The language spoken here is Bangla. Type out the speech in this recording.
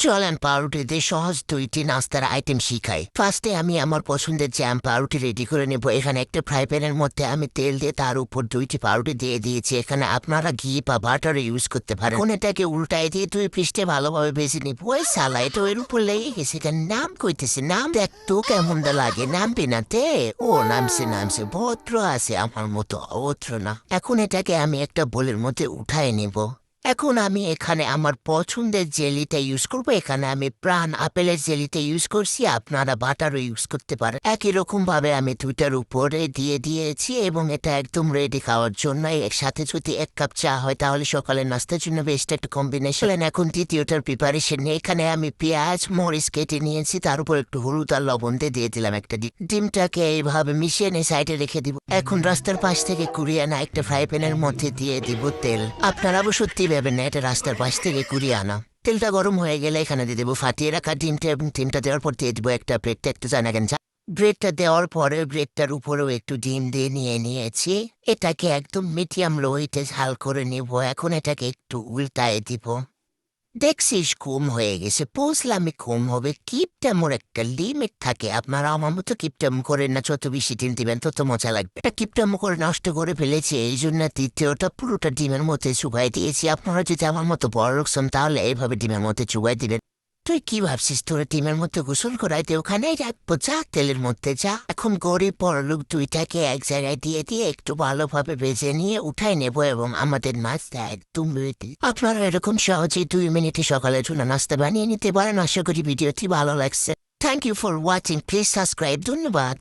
চলেন পাউরুটি দিয়ে সহজ 2টি নাস্তার আইটেম শিখাই। ফার্স্টে আমি আমার পছন্দের জ্যাম পাউরুটি রেডি করে নেব। এখানে একটা ফ্রাই প্যানের মধ্যে আমি তেল দিয়ে তার উপর 2টি পাউরুটি দিয়ে দিয়েছি। এখানে আপনারা ঘি বা বাটার ইউজ করতে পারেন। কোন এটাকে উল্টাই দিয়ে 2 পৃষ্ঠে ভালোভাবে ভেজে নিব। ওই সালা এটা এর উপর লেগে গেছে। এখানে নাম কইতেছে, নাম দেখ তো কেমন লাগে, নামবি না তে? ও নামছে ভদ্র আছে আমার মতো, অভদ্র না। এখন এটাকে আমি একটা বোলের মধ্যে উঠায় নেব। এখন আমি এখানে আমার পছন্দের জেলিটা ইউজ করব। এখানে আমি প্রাণ আপেলের জেলিটা ইউজ করছি, আপনারা বাটারও ইউজ করতে পারেন। একই রকম ভাবে আমি 2টার উপরে দিয়ে দিয়েছি এবং এটা একদম রেডি খাওয়ার জন্য। এর সাথে যদি 1 কাপ চা হয় তাহলে সকালের নাস্তার জন্য বেস্ট একটা কম্বিনেশন। এখন দ্বিতীয়টার প্রিপারেশন নিয়ে এখানে আমি পেঁয়াজ মরিচ কেটে নিয়েছি, তার উপর একটু হলুদ আর লবণ দিয়ে দিলাম একটা ডিম। ডিমটাকে এইভাবে মিশিয়ে নিয়ে সাইডে রেখে দিব। এখন রাস্তার পাশ থেকে কুড়িয়ে আনা একটা ফ্রাই প্যানের মধ্যে দিয়ে দিব তেল। আপনারা সত্যি ভেবেন না এটা রাস্তার পাশ থেকে কুড়িয়ে আনা। তেলটা গরম হয়ে গেলে এখানে দিয়ে দেবো ফাটিয়ে রাখা ডিমটা এবং ডিমটা দেওয়ার পর দিয়ে দেবো একটা ব্রেডটা একটু জানা কেন। ব্রেডটা দেওয়ার পরে ব্রেডটার উপরেও একটু ডিম দিয়ে নিয়েছি। এটাকে একদম মিডিয়াম লো হিটে ঝাল করে নেব। এখন এটাকে একটু উল্টায় দিব। দেখছিস কম হয়ে গেছে, বুঝলামই কম হবে। কিপটামোর একটা লিমিট থাকে। আপনারা আমার মতো কিপটাম করেন না, যত বেশি ডিম দিবেন তত মজা লাগবে। এটা কিপটামো করে নষ্ট করে ফেলেছে, এই জন্য তৃতীয়টা পুরোটা ডিমের মধ্যে চুবাই দিয়েছি। আপনারা যদি আমার মতো বড় লোক হন তাহলে এইভাবে ডিমের মধ্যে চুবাই দিবেন। তুই কি ভাবছিস তোরা ডিমের মধ্যে গোসল করাইতে ওখানেই রাখবো? যা তেলের মধ্যে যা। এখন গরিব বড়লোক 2টাকে এক জায়গায় দিয়ে দিয়ে একটু ভালোভাবে ভেজে নিয়ে উঠাই নেব এবং আমাদের নাস্তা একদম রেডি। আপনারা এরকম সহজেই 2 মিনিটে সকালের জন্য নাস্তা বানিয়ে নিতে পারেন। আশা করি ভিডিওটি ভালো লাগছে। Thank you for watching, please subscribe. ধন্যবাদ।